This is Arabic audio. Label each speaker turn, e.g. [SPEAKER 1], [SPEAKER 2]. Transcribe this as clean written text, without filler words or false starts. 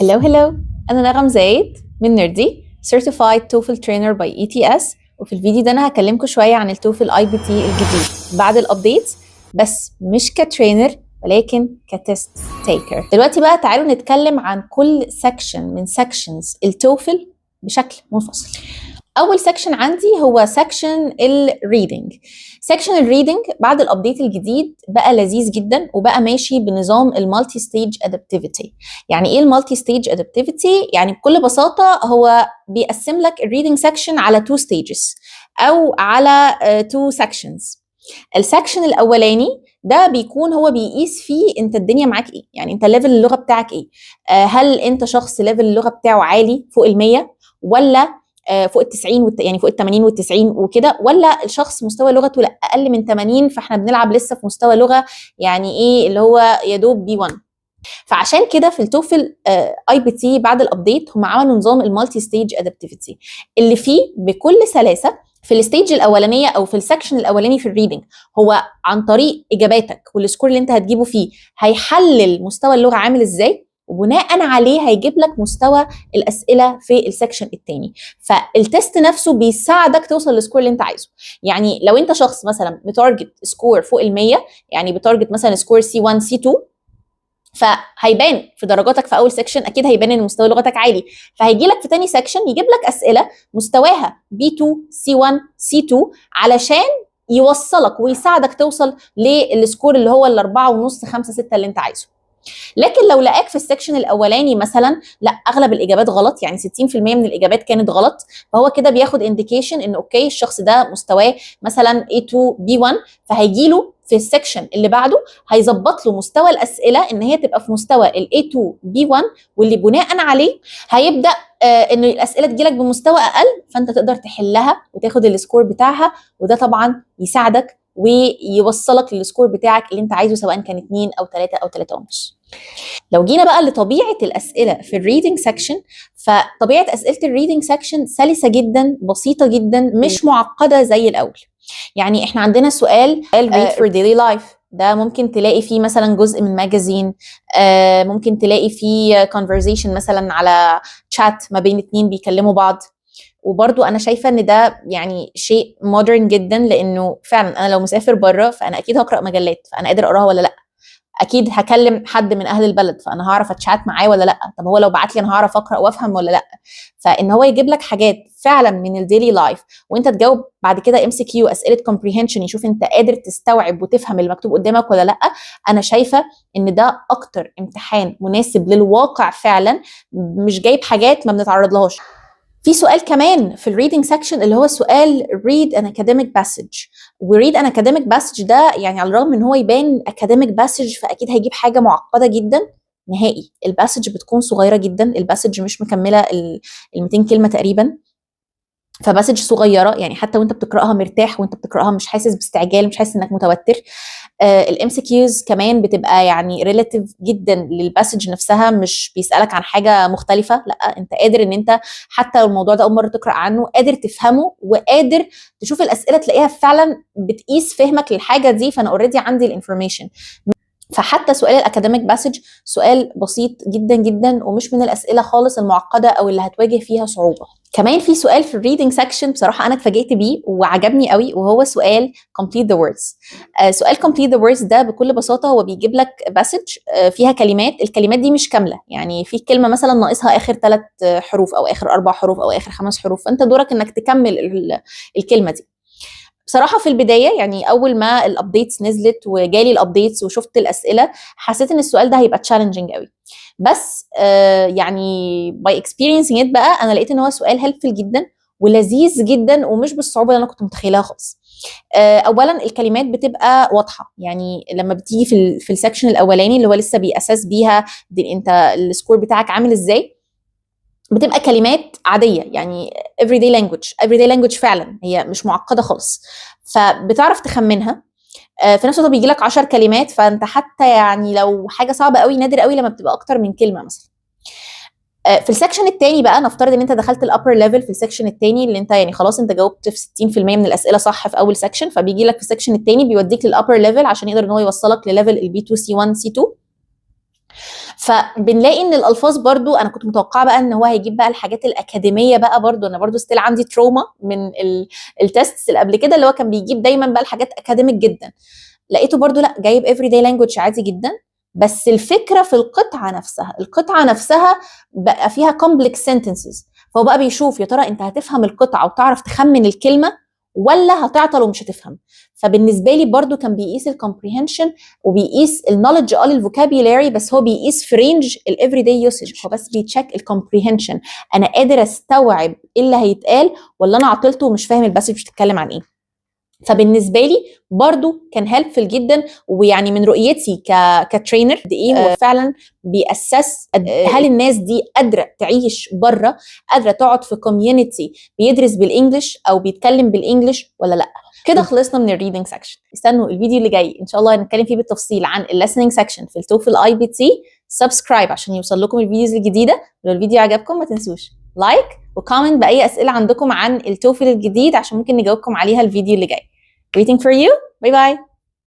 [SPEAKER 1] هلو أنا نغم زايد من نردي Certified TOEFL Trainer by ETS. وفي الفيديو ده أنا هكلمكم شوية عن التوفل IBT الجديد بعد الأبديت، بس مش كترينر ولكن كتست تيكر. دلوقتي بقى تعالوا نتكلم عن كل سكشن من سكشنز التوفل بشكل منفصل. أول سكشن عندي هو سكشن الريدنج. سكشن الريدنج بعد الابديت الجديد بقى لذيذ جدا وبقى ماشي بنظام المالتي ستيج ادابتيفيتي. يعني ايه المالتي ستيج ادابتيفيتي؟ يعني بكل بساطه هو بيقسم لك الريدنج سكشن على 2 ستيجز او على 2 سكشنز. السكشن الاولاني ده بيكون هو بيقيس فيه انت الدنيا معاك ايه، يعني انت ليفل اللغه بتاعك ايه. هل انت شخص ليفل اللغه بتاعه عالي فوق ال100 ولا فوق ال90 يعني فوق ال80 وال90 وكده، ولا الشخص مستوى لغته لا اقل من 80 فاحنا بنلعب لسه في مستوى لغه يعني ايه اللي هو يا دوب B1. فعشان كده في التوفل IBT بعد الابديت هم عملوا نظام المالتي ستيج ادابتيفيتي اللي فيه بكل سلاسه في الستيج الاولانيه او في السكشن الاولاني في الريدنج هو عن طريق اجاباتك والسكور اللي انت هتجيبه فيه هيحلل مستوى اللغه عامل ازاي، وبناء عليه هيجيب لك مستوى الاسئله في السكشن الثاني. فالتست نفسه بيساعدك توصل للسكور اللي انت عايزه. يعني لو انت شخص مثلا بتارجت سكور فوق ال100، يعني بتارجت مثلا سكور C1 C2، فهيبان في درجاتك في اول سيكشن اكيد هيبان ان مستوى لغتك عالي، فهيجي لك في تاني سيكشن يجيب لك اسئله مستواها B2 C1 C2 علشان يوصلك ويساعدك توصل للسكور اللي هو ال4.5 5 6 اللي انت عايزه. لكن لو لقاك في السكشن الاولاني مثلا لا اغلب الاجابات غلط، يعني 60% من الاجابات كانت غلط، فهو كده بياخد انديكيشن ان اوكي الشخص ده مستواه مثلا A2 B1، فهيجيله في السكشن اللي بعده هيظبط له مستوى الاسئله ان هي تبقى في مستوى ال A2 B1، واللي بناء عليه هيبدا ان الاسئله تجيلك بمستوى اقل فانت تقدر تحلها وتاخد السكور بتاعها، وده طبعا يساعدك ويوصلك للسكور بتاعك اللي انت عايزه سواء كان 2 او 3 او 3.5. لو جينا بقى لطبيعه الاسئله في الريدنج سكشن، فطبيعه اسئله الريدنج سكشن سلسه جدا بسيطه جدا مش معقده زي الاول. يعني احنا عندنا سؤال read for daily life، ده ممكن تلاقي فيه مثلا جزء من ماجازين، ممكن تلاقي فيه conversation مثلا على chat ما بين اتنين بيكلموا بعض. وبرضو انا شايفه ان ده يعني شيء مودرن جدا، لانه فعلا انا لو مسافر بره فانا اكيد هقرا مجلات، فانا قادر اقراها ولا لا؟ اكيد هكلم حد من اهل البلد فانا هعرف اتشات معاه ولا لا؟ طب هو لو بعت لي انا هعرف اقرا وافهم ولا لا؟ فان هو يجيب لك حاجات فعلا من الديلي لايف وانت تجاوب بعد كده MCQ اسئله كومبريهنشن يشوف انت قادر تستوعب وتفهم المكتوب قدامك ولا لا، انا شايفه ان ده اكتر امتحان مناسب للواقع فعلا، مش جايب حاجات ما بنتعرض لهاش. في سؤال كمان في الريدنج سكشن اللي هو سؤال read an academic passage. وريد an academic passage ده يعني على الرغم ان هو يبان academic passage فاكيد هيجيب حاجه معقده جدا، نهائي الباسج بتكون صغيره جدا، الباسج مش مكمله ال 200 كلمه تقريبا، فباسج صغيره يعني حتى وانت بتقراها مرتاح، وانت بتقراها مش حاسس باستعجال، مش حاسس انك متوتر. الام سي كيوز كمان بتبقى يعني ريلاتيف جدا للباسج نفسها، مش بيسالك عن حاجه مختلفه، لا انت قادر ان انت حتى لو الموضوع ده اول مره تقرا عنه قادر تفهمه وقادر تشوف الاسئله تلاقيها فعلا بتقيس فهمك للحاجه دي، فانا اوريدي عندي الانفورميشن. فحتى سؤال الاكاديميك باسج سؤال بسيط جدا جدا ومش من الاسئله خالص المعقده او اللي هتواجه فيها صعوبه. كمان في سؤال في الريدنج سكشن بصراحه انا اتفاجئت بيه وعجبني قوي، وهو سؤال complete the words. سؤال complete the words ده بكل بساطه هو بيجيب لك باسج فيها كلمات، الكلمات دي مش كامله، يعني في كلمه مثلا ناقصها اخر 3 حروف او اخر 4 حروف او اخر 5 حروف، فانت دورك انك تكمل الكلمه دي. بصراحه في البدايه يعني اول ما الابديتس نزلت وجالي الابديتس وشفت الاسئله حسيت ان السؤال ده هيبقى تشالنجينج قوي، بس يعني باي اكسبيرينسينج ات بقى انا لقيت ان هو سؤال هيلفل جدا ولذيذ جدا ومش بالصعوبه اللي انا كنت متخيلها خالص. اولا الكلمات بتبقى واضحه، يعني لما بتيجي في السكشن الاولاني اللي هو لسه بيأسس بيها انت السكور بتاعك عامل ازاي، بتبقى كلمات عاديه يعني everyday language فعلا، هي مش معقده خالص، فبتعرف تخمنها. في نفس الوقت بيجي لك 10 كلمات، فانت حتى يعني لو حاجه صعبه قوي نادر قوي لما بتبقى اكتر من كلمه مثلا. في السكشن الثاني بقى نفترض ان انت دخلت الابر ليفل في السكشن الثاني اللي انت يعني خلاص انت جاوبت في 60% من الاسئله صح في اول سكشن، فبيجي لك في السكشن الثاني بيوديك للابر ليفل عشان يقدر ان هو يوصلك لليفل البي 2 سي 1 سي 2. فبنلاقي ان الالفاظ برضو انا كنت متوقعه بقى ان هو هيجيب بقى الحاجات الاكاديميه بقى، برضو انا برضو ستيل عندي تروما من التستس اللي قبل كده اللي هو كان بيجيب دايما بقى الحاجات اكاديميك جدا. لقيته برضو لا، جايب everyday language عادي جدا. بس الفكره في القطعه نفسها، القطعه نفسها بقى فيها complex sentences، فهو بقى بيشوف يا ترى انت هتفهم القطعه وتعرف تخمن الكلمه ولا هتعطل ومش هتفهم. فبالنسبه لي برضو كان بيقيس الكومبريهنشن وبيقيس النولج الفوكابيولاري، بس هو بيقيس في رينج الافري داي يوسج، هو بس بيتشيك الكومبريهنشن، انا قادر استوعب ايه اللي هيتقال ولا انا عطلت ومش فاهم الباسج بتتكلم عن ايه. فبالنسبه لي برضو كان هيلبفل جدا، ويعني من رؤيتي كترينر ايه هو فعلا بيأسس هل الناس دي قادره تعيش بره، قادره تقعد في كوميونتي بيدرس بالانجلش او بيتكلم بالانجلش ولا لا. كده خلصنا من الريدنج سكشن. استنوا الفيديو اللي جاي ان شاء الله هنتكلم فيه بالتفصيل عن الليسننج سكشن في التوفل اي بي تي. سبسكرايب عشان يوصل لكم الفيديوز الجديده. لو الفيديو عجبكم ما تنسوش لايك وكومنت باي اسئله عندكم عن التوفل الجديد عشان ممكن نجاوبكم عليها الفيديو اللي جاي. Waiting for you. Bye bye.